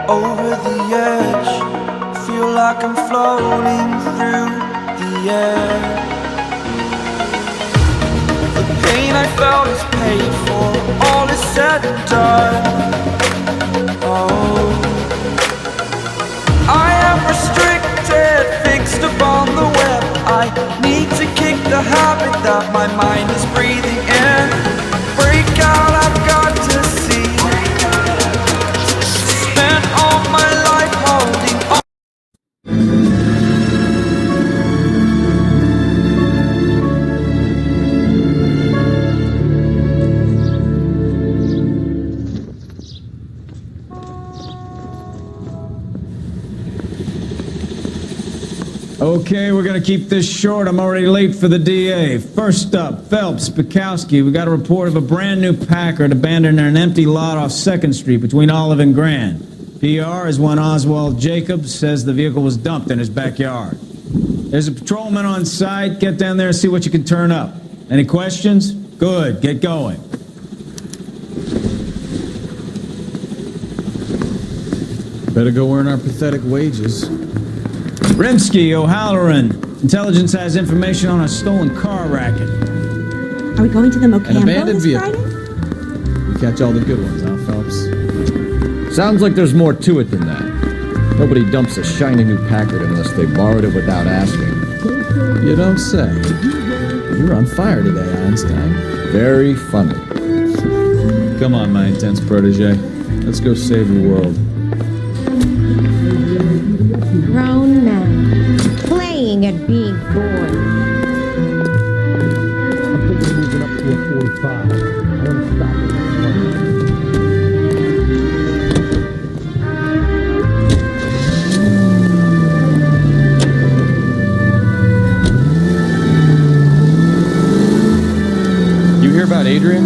Over the edge, feel like I'm floating through the air. The pain I felt is paid for, all is said and done. Oh, I am restricted, fixed upon the web. I need to kick the habit that my mind is breathing in. Break out, I've got to see. Spent all my life holding on. Okay, we're gonna keep this short. I'm already late for the DA. First up, Phelps, Bukowski. We got a report of a brand new Packard abandoned in an empty lot off 2nd Street between Olive and Grand. PR is one Oswald Jacobs says the vehicle was dumped in his backyard. There's a patrolman on site. Get down there and see what you can turn up. Any questions? Good, get going. Better go earn our pathetic wages. Rimsky, O'Halloran. Intelligence has information on a stolen car racket. Are we going to the Mocambo An abandoned this vehicle. Friday? We catch all the good ones, huh, Phelps? Sounds like there's more to it than that. Nobody dumps a shiny new Packard unless they borrowed it without asking. You don't say. You're on fire today, Einstein. Very funny. Come on, my intense protege. Let's go save the world. Grown men playing at being bored. I'm thinking of moving up to a 45. I want to stop it. You hear about Adrian?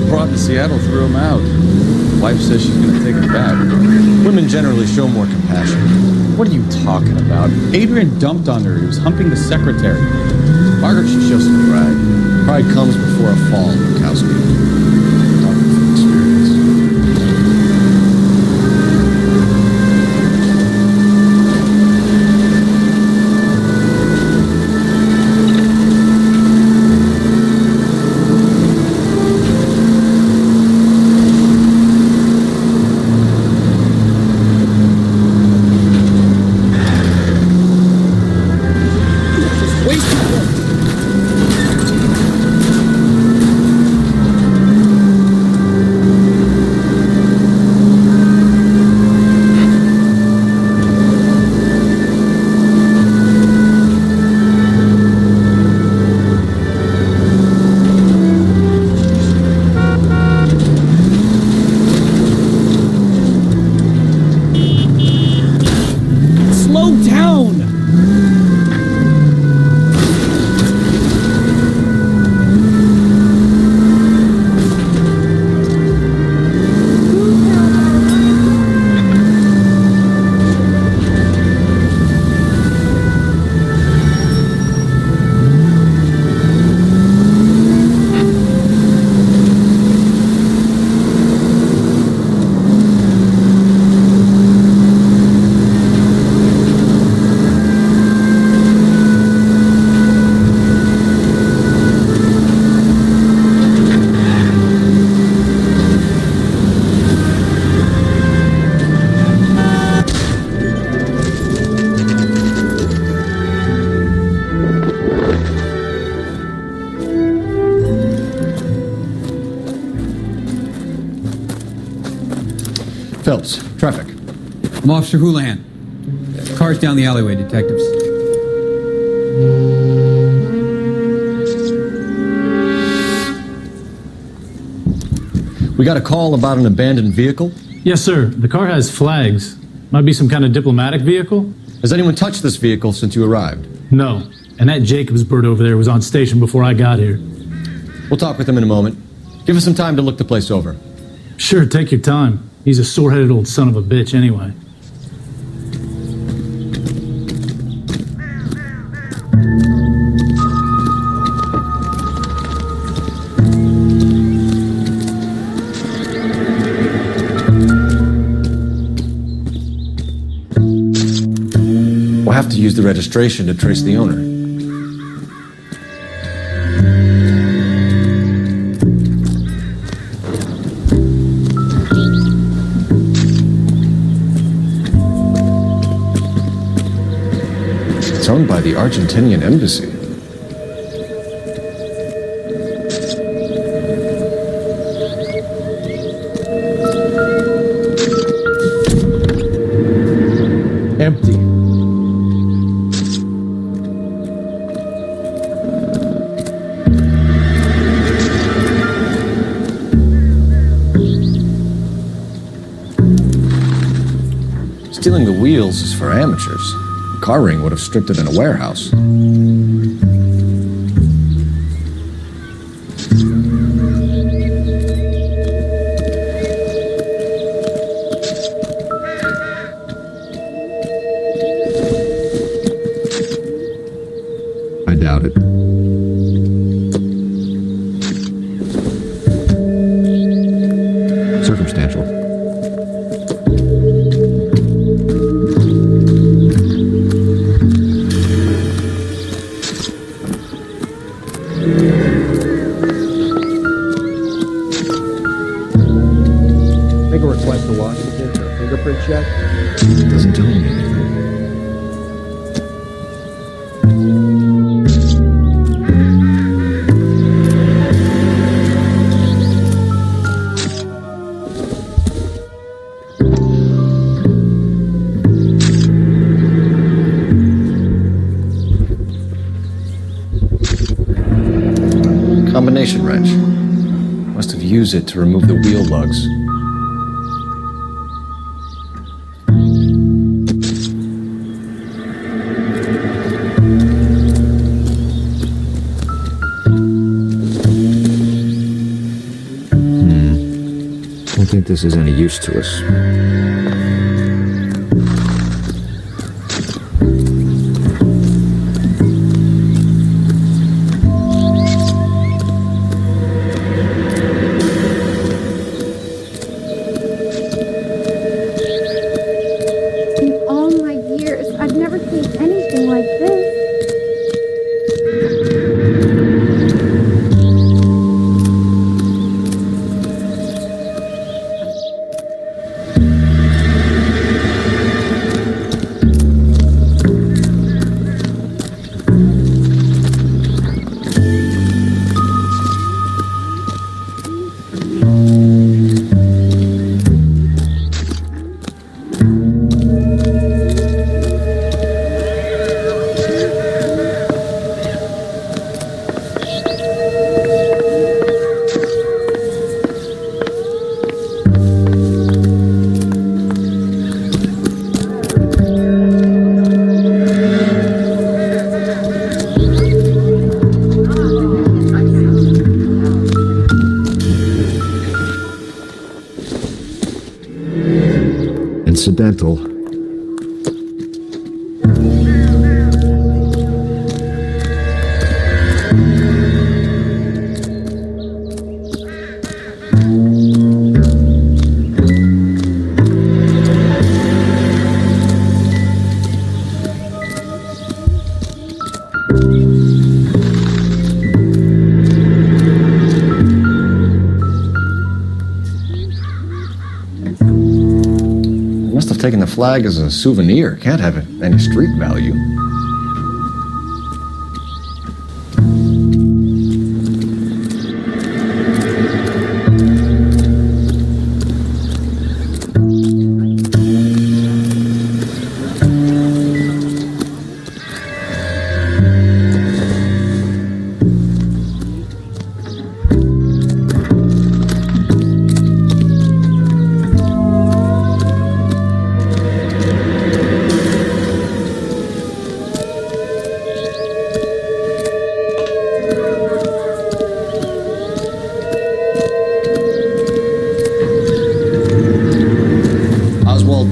Brought to Seattle, threw him out. Wife says she's gonna take him back. Women generally show more compassion. What are you talking about? Adrian dumped on her. He was humping the secretary. Margaret should show some pride. Pride comes before a fall, Bukowski. Talking from experience. Phelps, traffic. I'm Officer Houlihan. Car's down the alleyway, detectives. We got a call about an abandoned vehicle. Yes, sir. The car has flags. Might be some kind of diplomatic vehicle. Has anyone touched this vehicle since you arrived? No. And that Jacobs bird over there was on station before I got here. We'll talk with him in a moment. Give us some time to look the place over. Sure, take your time. He's a sore-headed old son of a bitch anyway. to use the registration to trace the owner. It's owned by the Argentinian embassy. Empty. Stealing the wheels is for amateurs. A car ring would have stripped it in a warehouse. I doubt it. Circumstantial. Make a request to Washington for a fingerprint check. Doesn't tell me anything. Combination wrench. Must have used it to remove the wheel lugs. Don't think this is any use to us. In all my years, I've never seen anything like this. Incidental. Must have taken the flag as a souvenir. Can't have any street value.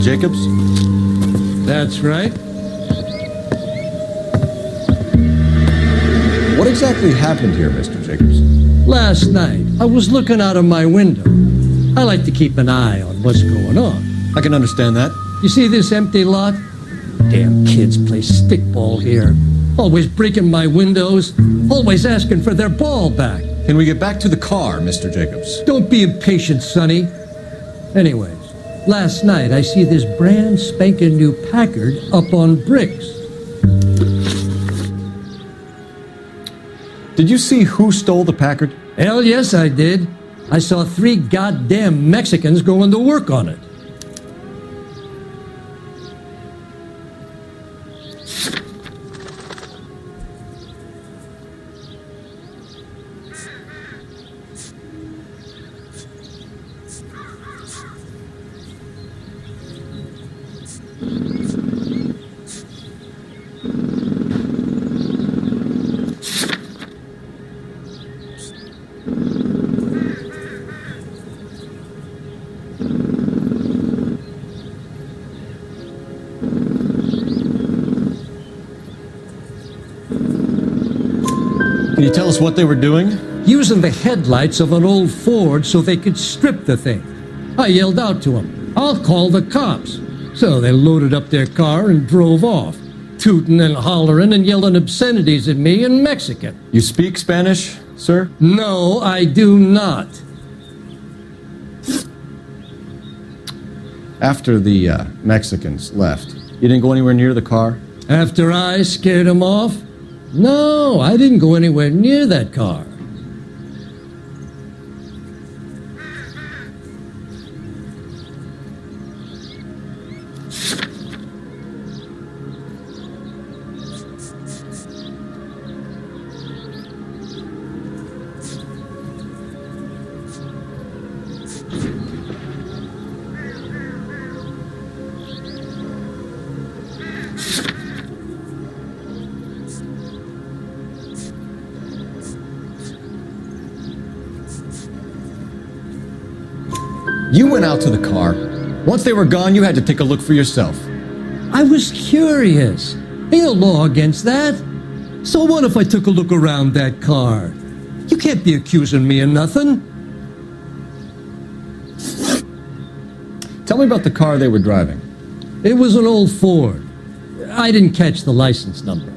Jacobs? That's right. What exactly happened here, Mr. Jacobs? Last night, I was looking out of my window. I like to keep an eye on what's going on. I can understand that. You see this empty lot? Damn kids play stickball here. Always breaking my windows. Always asking for their ball back. Can we get back to the car, Mr. Jacobs? Don't be impatient, Sonny. Anyways, last night I see this brand spanking new Packard up on bricks. Did you see who stole the Packard? Hell yes, I did. I saw 3 goddamn Mexicans going to work on it. Can you tell us what they were doing? Using the headlights of an old Ford so they could strip the thing. I yelled out to them, "I'll call the cops." So they loaded up their car and drove off, tooting and hollering and yelling obscenities at me in Mexican. You speak Spanish, sir? No, I do not. After the Mexicans left, you didn't go anywhere near the car? After I scared them off? No, I didn't go anywhere near that car. You went out to the car. Once they were gone, you had to take a look for yourself. I was curious. Ain't no law against that. So what if I took a look around that car? You can't be accusing me of nothing. Tell me about the car they were driving. It was an old Ford. I didn't catch the license number.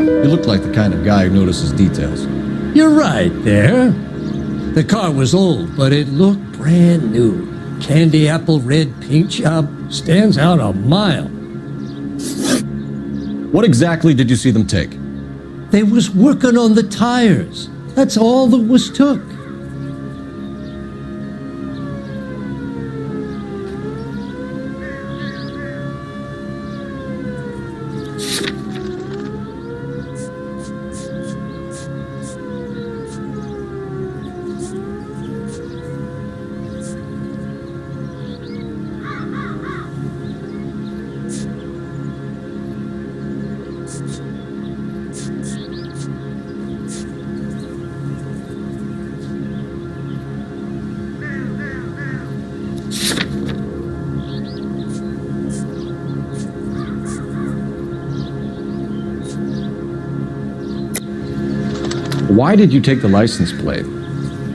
You look like the kind of guy who notices details. You're right there. The car was old, but it looked brand new. Candy apple red paint job stands out a mile. What exactly did you see them take? They was working on the tires. That's all that was took. Why did you take the license plate?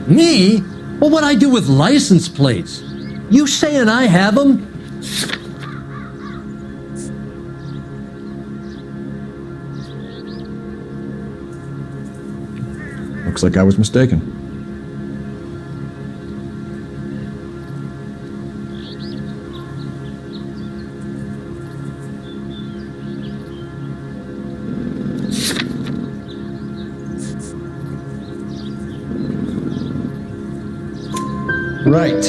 Me? Well, what'd I do with license plates? You saying I have them? Looks like I was mistaken. Right.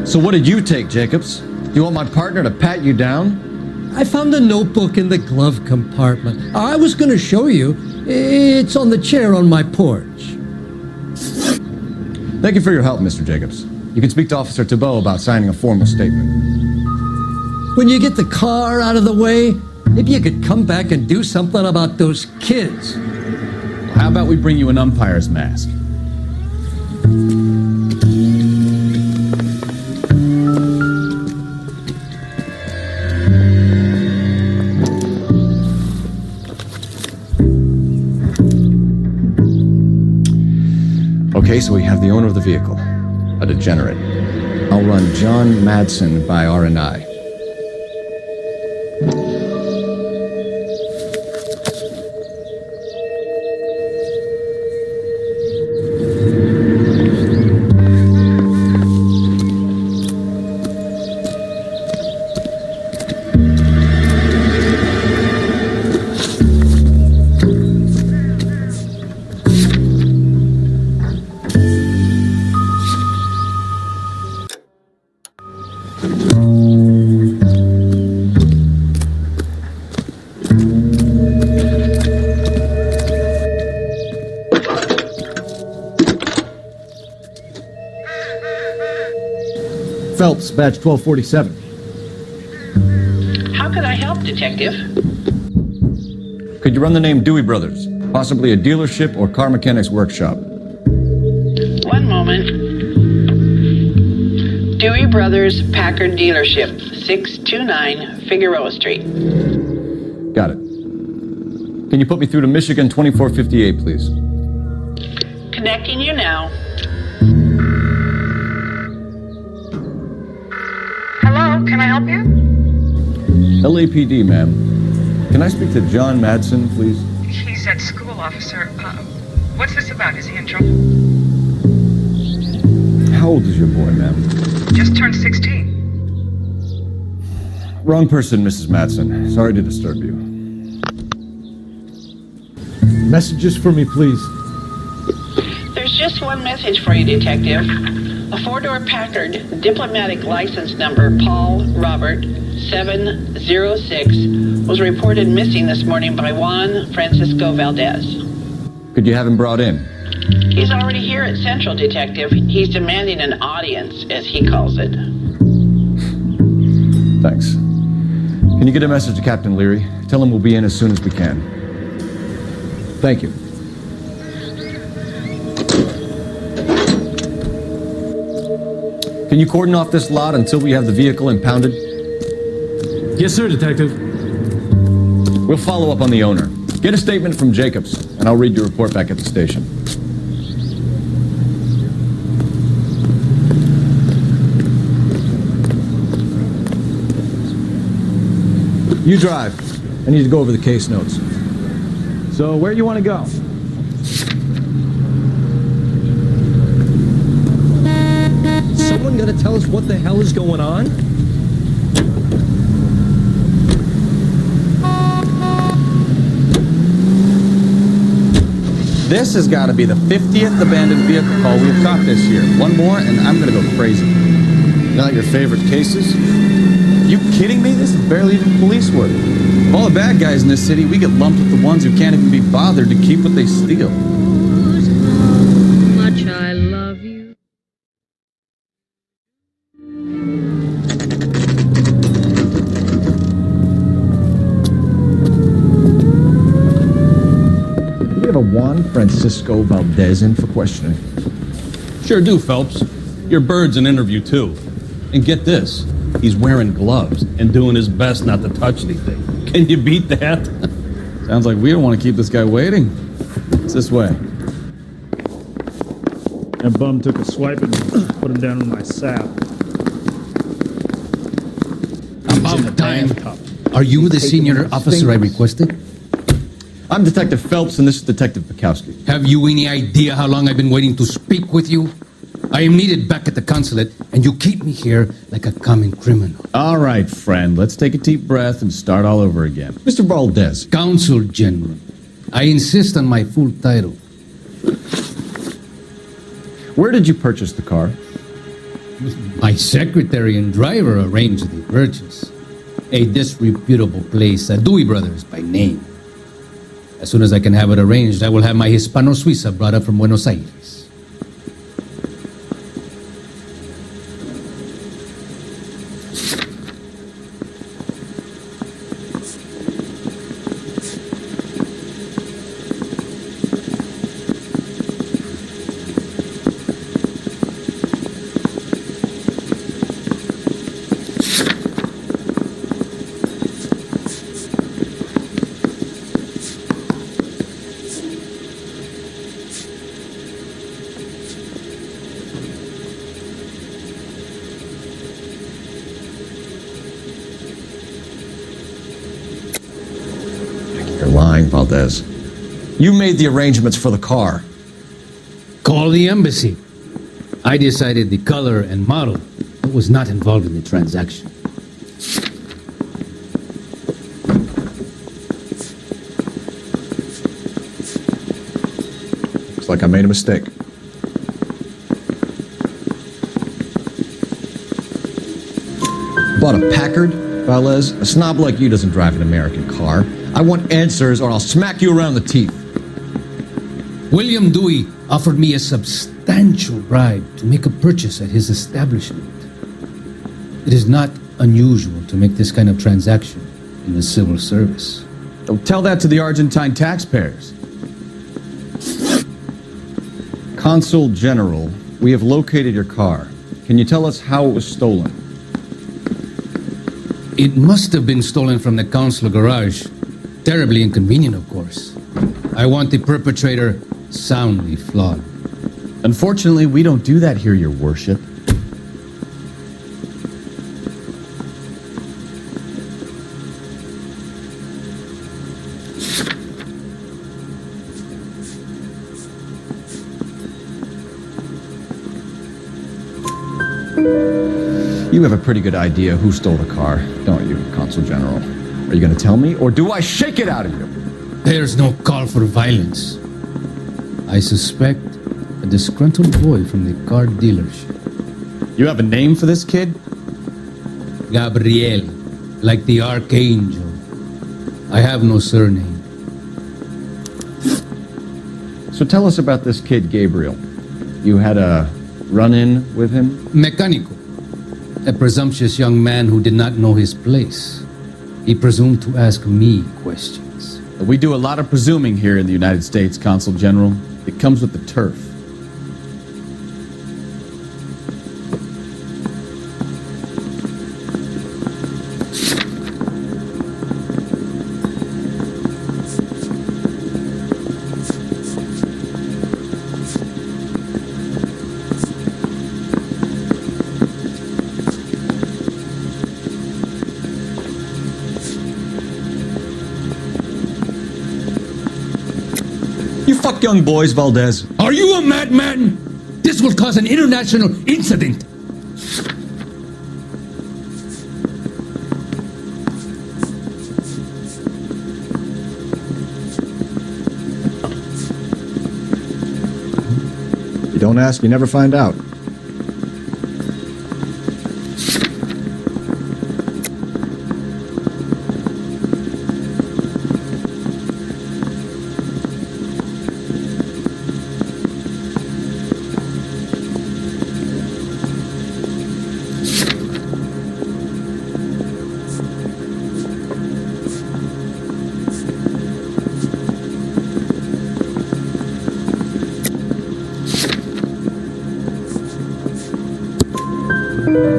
So what did you take, Jacobs? Do you want my partner to pat you down? I found a notebook in the glove compartment. I was going to show you. It's on the chair on my porch. Thank you for your help, Mr. Jacobs. You can speak to Officer Thibault about signing a formal statement. When you get the car out of the way, Maybe you could come back and do something about those kids. How about we bring you an umpire's mask? Okay, so we have the owner of the vehicle, a degenerate. I'll run John Madsen by R&I. Phelps, badge 1247. How could I help, Detective? Could you run the name Dewey Brothers? Possibly a dealership or car mechanics workshop. One moment. Dewey Brothers Packard Dealership, 629 Figueroa Street. Got it. Can you put me through to Michigan 2458, please? Connecting you now. Hello, can I help you? LAPD, ma'am. Can I speak to John Madsen, please? He's at school, officer. What's this about? Is he in trouble? How old is your boy, ma'am? Just turned 16. Wrong person, Mrs. Madsen. Sorry to disturb you. Messages for me, please. There's just one message for you, Detective. A four-door Packard, diplomatic license number Paul Robert 706, was reported missing this morning by Juan Francisco Valdez. Could you have him brought in? He's already here at Central, Detective. He's demanding an audience, as he calls it. Thanks. Can you get a message to Captain Leary? Tell him we'll be in as soon as we can. Thank you. Can you cordon off this lot until we have the vehicle impounded? Yes, sir, Detective. We'll follow up on the owner. Get a statement from Jacobs, and I'll read your report back at the station. You drive. I need to go over the case notes. So, where do you want to go? Someone gonna tell us what the hell is going on? This has got to be the 50th abandoned vehicle call we've got this year. One more, and I'm going to go crazy. Not your favorite cases? You kidding me? This is barely even police work. Of all the bad guys in this city, we get lumped with the ones who can't even be bothered to keep what they steal. Much I love you. Do we have a Juan Francisco Valdez in for questioning? Sure do, Phelps. Your bird's an interview, too. And get this, he's wearing gloves and doing his best not to touch anything. Can you beat that? Sounds like we don't want to keep this guy waiting. It's this way. That bum took a swipe and put him down in my sap. About time. Are you the senior officer I requested? I'm Detective Phelps, and this is Detective Bukowski. Have you any idea how long I've been waiting to speak with you? I am needed back at the consulate, and you keep me here like a common criminal. All right, friend, let's take a deep breath and start all over again. Mr. Valdez. Consul General. I insist on my full title. Where did you purchase the car? My secretary and driver arranged the purchase. A disreputable place, Dewey Brothers by name. As soon as I can have it arranged, I will have my Hispano Suiza brought up from Buenos Aires. lying, Valdez. You made the arrangements for the car. Call the embassy. I decided the color and model, but was not involved in the transaction. Looks like I made a mistake. Bought a Packard, Valdez? A snob like you doesn't drive an American car. I want answers or I'll smack you around the teeth. William Dewey offered me a substantial bribe to make a purchase at his establishment. It is not unusual to make this kind of transaction in the civil service. Don't tell that to the Argentine taxpayers. Consul General, we have located your car. Can you tell us how it was stolen? It must have been stolen from the consular garage. Terribly inconvenient, of course. I want the perpetrator soundly flogged. Unfortunately, we don't do that here, Your Worship. You have a pretty good idea who stole the car, don't you, Consul General? Are you going to tell me, or do I shake it out of you? There's no call for violence. I suspect a disgruntled boy from the car dealership. You have a name for this kid? Gabriel, like the archangel. I have no surname. So tell us about this kid, Gabriel. You had a run-in with him? Mecánico. A presumptuous young man who did not know his place. He presumed to ask me questions. We do a lot of presuming here in the United States, Consul General. It comes with the turf. You fuck young boys, Valdez. Are you a madman? This will cause an international incident. You don't ask, you never find out.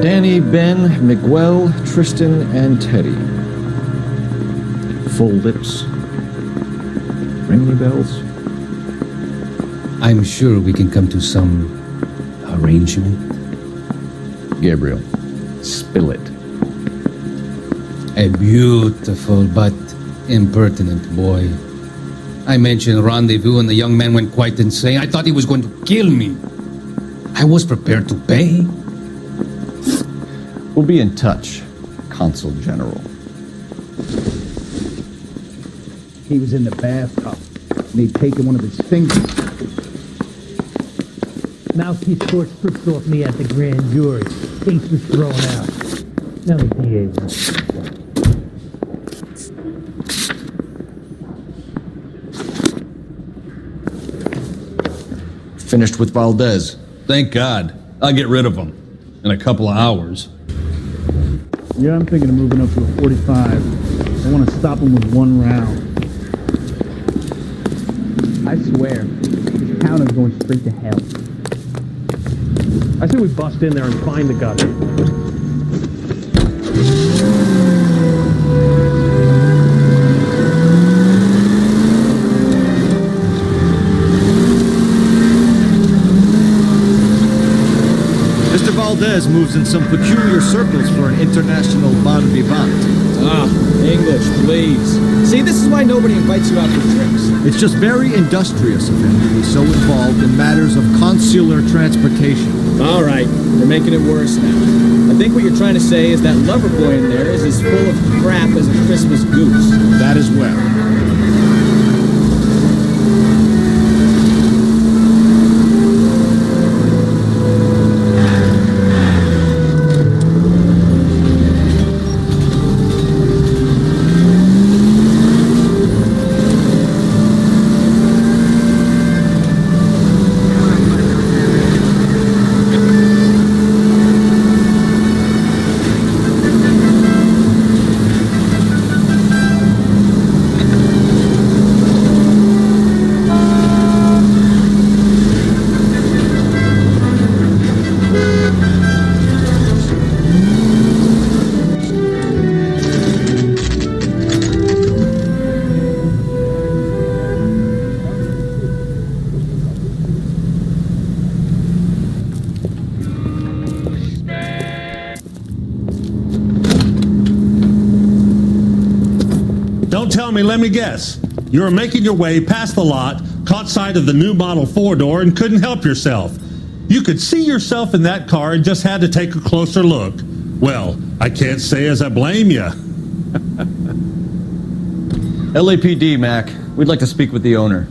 Danny, Ben, Miguel, Tristan, and Teddy. Full lips. Ring any bells? I'm sure we can come to some arrangement. Gabriel, spill it. A beautiful but impertinent boy. I mentioned rendezvous and the young man went quite insane. I thought he was going to kill me. I was prepared to pay. We'll be in touch, Consul General. He was in the bathtub, and they'd taken one of his fingers. Mouthpiece court stripped off me at the grand jury. Case was thrown out. Now the DA wants it. Finished with Valdez. Thank God. I'll get rid of him in a couple of hours. Yeah, I'm thinking of moving up to a 45. I want to stop him with one round. I swear, this town is going straight to hell. I say we bust in there and find the gutter. Mr. Valdez moves in some peculiar circles for an international bon vivant. Ah, English, please. See, this is why nobody invites you out for drinks. It's just very industrious of him to be so involved in matters of consular transportation. All right, you're making it worse now. I think what you're trying to say is that lover boy in there is as full of crap as a Christmas goose. That as well. Don't tell me, let me guess. You were making your way past the lot, caught sight of the new model 4-door, and couldn't help yourself. You could see yourself in that car and just had to take a closer look. Well, I can't say as I blame you. LAPD, Mac. We'd like to speak with the owner.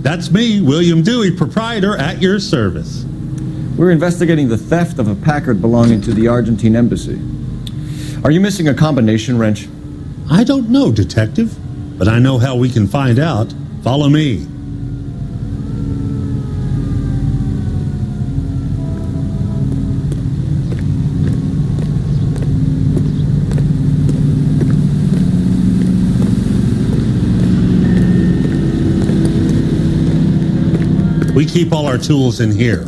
That's me, William Dewey, proprietor, at your service. We're investigating the theft of a Packard belonging to the Argentine embassy. Are you missing a combination wrench? I don't know, Detective, but I know how we can find out. Follow me. We keep all our tools in here.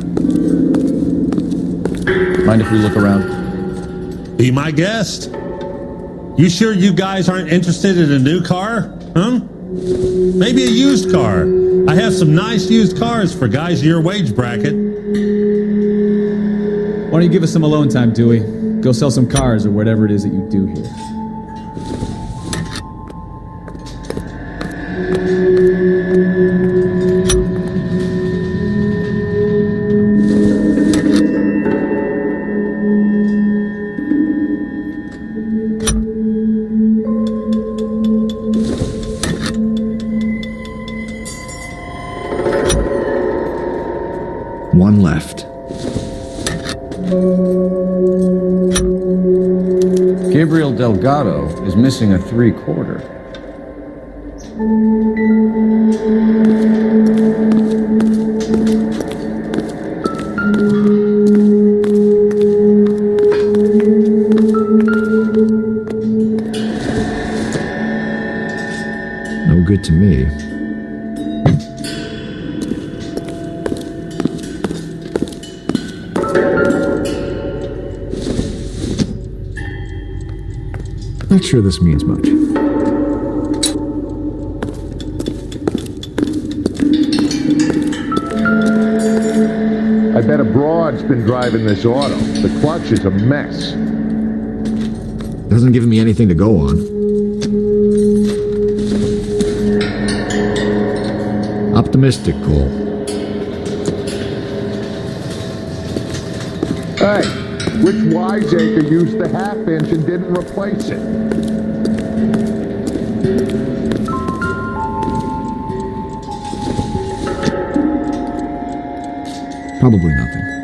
Mind if we look around? Be my guest. You sure you guys aren't interested in a new car? Huh? Maybe a used car. I have some nice used cars for guys in your wage bracket. Why don't you give us some alone time, Dewey? Go sell some cars or whatever it is that you do here. One left. Gabriel Delgado is missing a 3/4. No good to me. Not sure this means much. I bet a broad's been driving this auto. The clutch is a mess. Doesn't give me anything to go on. Optimistic, Cole. Hey, which wiseacre used the half-inch and didn't replace it? Probably nothing.